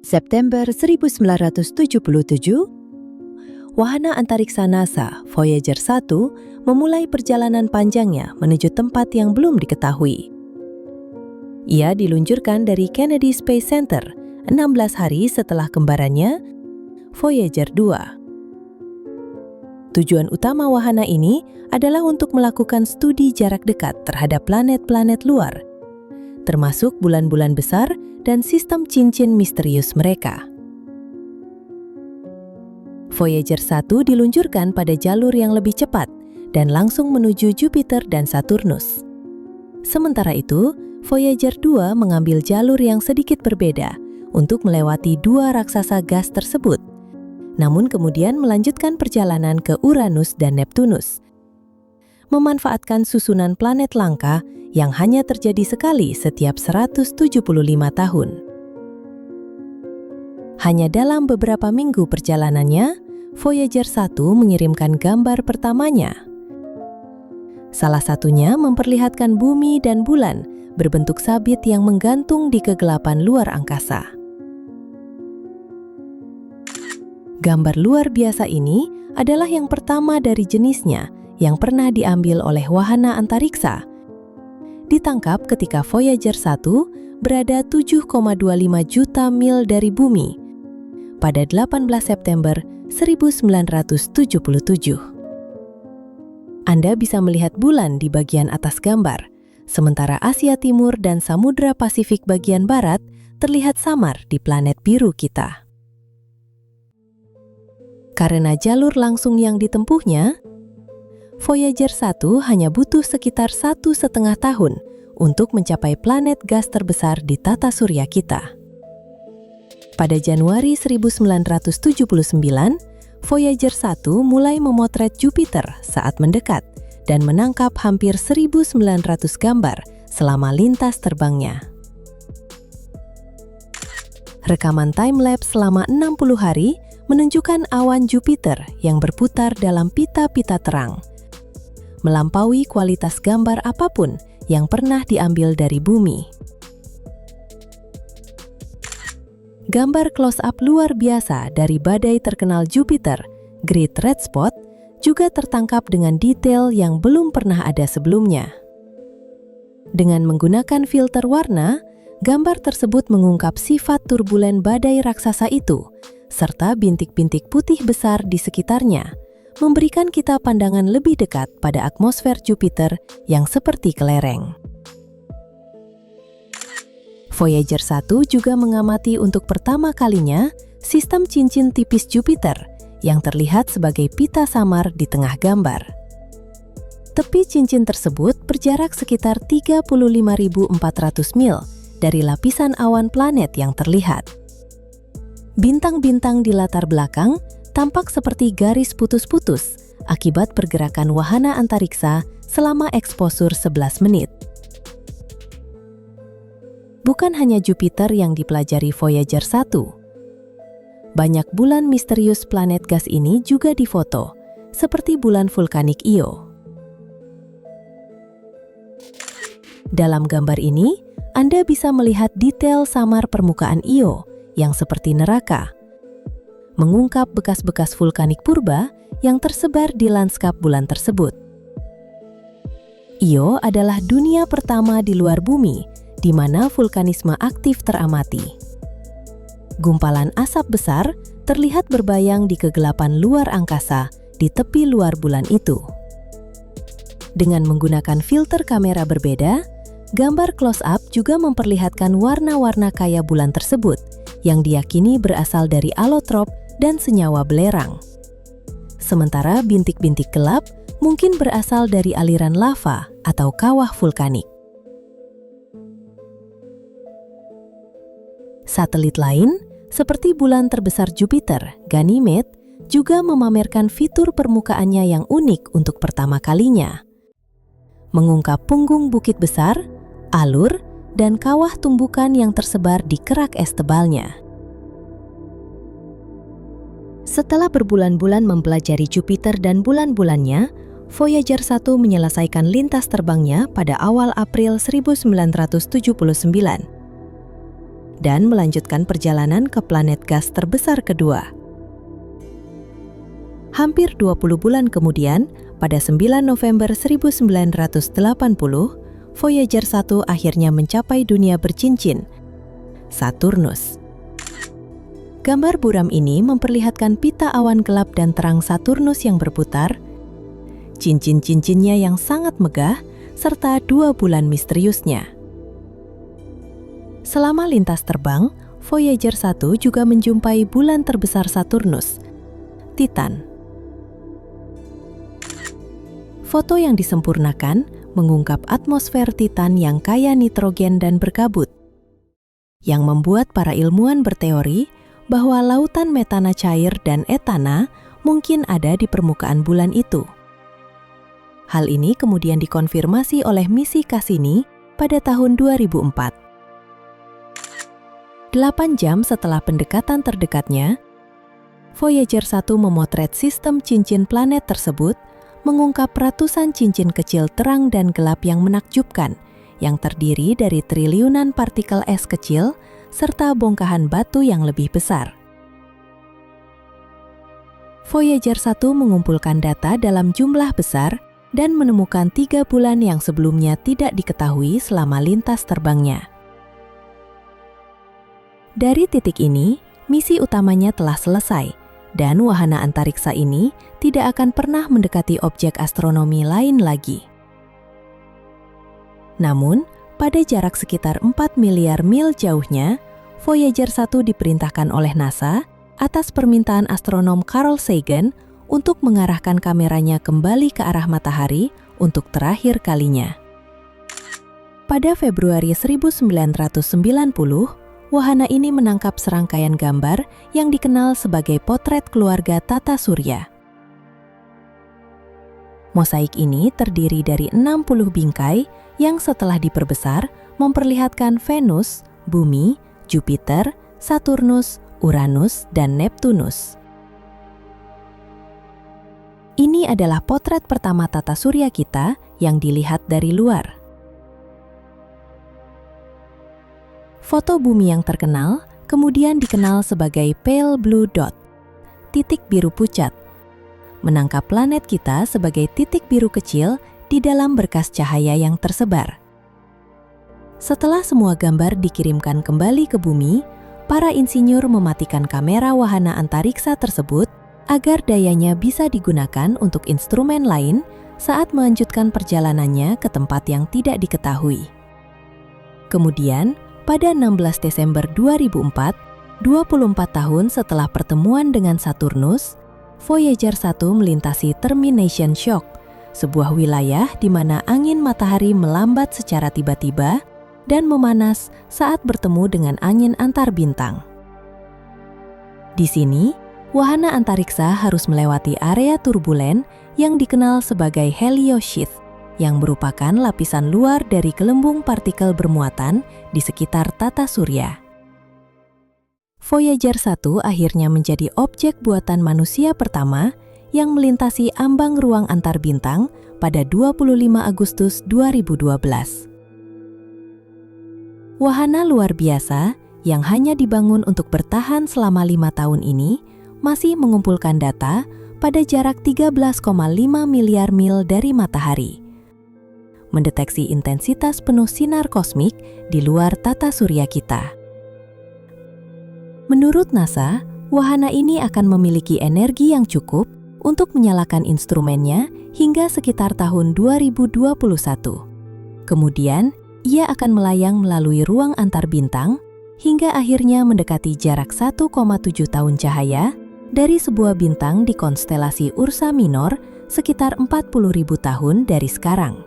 September 1977, wahana antariksa NASA Voyager 1 memulai perjalanan panjangnya menuju tempat yang belum diketahui. Ia diluncurkan dari Kennedy Space Center 16 hari setelah kembarannya Voyager 2. Tujuan utama wahana ini adalah untuk melakukan studi jarak dekat terhadap planet-planet luar, termasuk bulan-bulan besar dan sistem cincin misterius mereka. Voyager 1 diluncurkan pada jalur yang lebih cepat dan langsung menuju Jupiter dan Saturnus. Sementara itu, Voyager 2 mengambil jalur yang sedikit berbeda untuk melewati dua raksasa gas tersebut, namun kemudian melanjutkan perjalanan ke Uranus dan Neptunus, memanfaatkan susunan planet langka yang hanya terjadi sekali setiap 175 tahun. Hanya dalam beberapa minggu perjalanannya, Voyager 1 mengirimkan gambar pertamanya. Salah satunya memperlihatkan bumi dan bulan berbentuk sabit yang menggantung di kegelapan luar angkasa. Gambar luar biasa ini adalah yang pertama dari jenisnya yang pernah diambil oleh wahana antariksa. Ditangkap ketika Voyager 1 berada 7,25 juta mil dari bumi pada 18 September 1977. Anda bisa melihat bulan di bagian atas gambar, sementara Asia Timur dan Samudra Pasifik bagian barat terlihat samar di planet biru kita. Karena jalur langsung yang ditempuhnya, Voyager 1 hanya butuh sekitar 1,5 tahun untuk mencapai planet gas terbesar di tata surya kita. Pada Januari 1979, Voyager 1 mulai memotret Jupiter saat mendekat dan menangkap hampir 1.900 gambar selama lintas terbangnya. Rekaman time-lapse selama 60 hari menunjukkan awan Jupiter yang berputar dalam pita-pita terang, melampaui kualitas gambar apapun yang pernah diambil dari bumi. Gambar close-up luar biasa dari badai terkenal Jupiter, Great Red Spot, juga tertangkap dengan detail yang belum pernah ada sebelumnya. Dengan menggunakan filter warna, gambar tersebut mengungkap sifat turbulen badai raksasa itu, serta bintik-bintik putih besar di sekitarnya, memberikan kita pandangan lebih dekat pada atmosfer Jupiter yang seperti kelereng. Voyager 1 juga mengamati untuk pertama kalinya sistem cincin tipis Jupiter yang terlihat sebagai pita samar di tengah gambar. Tepi cincin tersebut berjarak sekitar 35.400 mil dari lapisan awan planet yang terlihat. Bintang-bintang di latar belakang tampak seperti garis putus-putus akibat pergerakan wahana antariksa selama eksposur 11 menit. Bukan hanya Jupiter yang dipelajari Voyager 1. Banyak bulan misterius planet gas ini juga difoto, seperti bulan vulkanik Io. Dalam gambar ini, Anda bisa melihat detail samar permukaan Io yang seperti neraka, mengungkap bekas-bekas vulkanik purba yang tersebar di lanskap bulan tersebut. Io adalah dunia pertama di luar bumi di mana vulkanisme aktif teramati. Gumpalan asap besar terlihat berbayang di kegelapan luar angkasa di tepi luar bulan itu. Dengan menggunakan filter kamera berbeda, gambar close-up juga memperlihatkan warna-warna kaya bulan tersebut yang diyakini berasal dari alotrop dan senyawa belerang. Sementara bintik-bintik gelap mungkin berasal dari aliran lava atau kawah vulkanik. Satelit lain, seperti bulan terbesar Jupiter, Ganymede, juga memamerkan fitur permukaannya yang unik untuk pertama kalinya. Mengungkap punggung bukit besar, alur, dan kawah tumbukan yang tersebar di kerak es tebalnya. Setelah berbulan-bulan mempelajari Jupiter dan bulan-bulannya, Voyager 1 menyelesaikan lintas terbangnya pada awal April 1979. dan melanjutkan perjalanan ke planet gas terbesar kedua. Hampir 20 bulan kemudian, pada 9 November 1980, Voyager 1 akhirnya mencapai dunia bercincin, Saturnus. Gambar buram ini memperlihatkan pita awan gelap dan terang Saturnus yang berputar, cincin-cincinnya yang sangat megah, serta 2 bulan misteriusnya. Selama lintas terbang, Voyager 1 juga menjumpai bulan terbesar Saturnus, Titan. Foto yang disempurnakan mengungkap atmosfer Titan yang kaya nitrogen dan berkabut, yang membuat para ilmuwan berteori bahwa lautan metana cair dan etana mungkin ada di permukaan bulan itu. Hal ini kemudian dikonfirmasi oleh misi Cassini pada tahun 2004. 8 jam setelah pendekatan terdekatnya, Voyager 1 memotret sistem cincin planet tersebut, mengungkap ratusan cincin kecil terang dan gelap yang menakjubkan, yang terdiri dari triliunan partikel es kecil serta bongkahan batu yang lebih besar. Voyager 1 mengumpulkan data dalam jumlah besar dan menemukan 3 bulan yang sebelumnya tidak diketahui selama lintas terbangnya. Dari titik ini, misi utamanya telah selesai, dan wahana antariksa ini tidak akan pernah mendekati objek astronomi lain lagi. Namun, pada jarak sekitar 4 miliar mil jauhnya, Voyager 1 diperintahkan oleh NASA atas permintaan astronom Carl Sagan untuk mengarahkan kameranya kembali ke arah matahari untuk terakhir kalinya. Pada Februari 1990, wahana ini menangkap serangkaian gambar yang dikenal sebagai potret keluarga Tata Surya. Mosaik ini terdiri dari 60 bingkai yang setelah diperbesar memperlihatkan Venus, Bumi, Jupiter, Saturnus, Uranus, dan Neptunus. Ini adalah potret pertama Tata Surya kita yang dilihat dari luar. Foto bumi yang terkenal kemudian dikenal sebagai pale blue dot, titik biru pucat, menangkap planet kita sebagai titik biru kecil di dalam berkas cahaya yang tersebar. Setelah semua gambar dikirimkan kembali ke bumi, para insinyur mematikan kamera wahana antariksa tersebut agar dayanya bisa digunakan untuk instrumen lain saat melanjutkan perjalanannya ke tempat yang tidak diketahui. Kemudian, pada 16 Desember 2004, 24 tahun setelah pertemuan dengan Saturnus, Voyager 1 melintasi termination shock, sebuah wilayah di mana angin matahari melambat secara tiba-tiba dan memanas saat bertemu dengan angin antar bintang. Di sini, wahana antariksa harus melewati area turbulen yang dikenal sebagai heliosheath, yang merupakan lapisan luar dari gelembung partikel bermuatan di sekitar Tata Surya. Voyager 1 akhirnya menjadi objek buatan manusia pertama yang melintasi ambang ruang antar bintang pada 25 Agustus 2012. Wahana luar biasa yang hanya dibangun untuk bertahan selama 5 tahun ini masih mengumpulkan data pada jarak 13,5 miliar mil dari matahari, mendeteksi intensitas penuh sinar kosmik di luar Tata Surya kita. Menurut NASA, wahana ini akan memiliki energi yang cukup untuk menyalakan instrumennya hingga sekitar tahun 2021. Kemudian, ia akan melayang melalui ruang antar bintang hingga akhirnya mendekati jarak 1,7 tahun cahaya dari sebuah bintang di konstelasi Ursa Minor sekitar 40.000 tahun dari sekarang.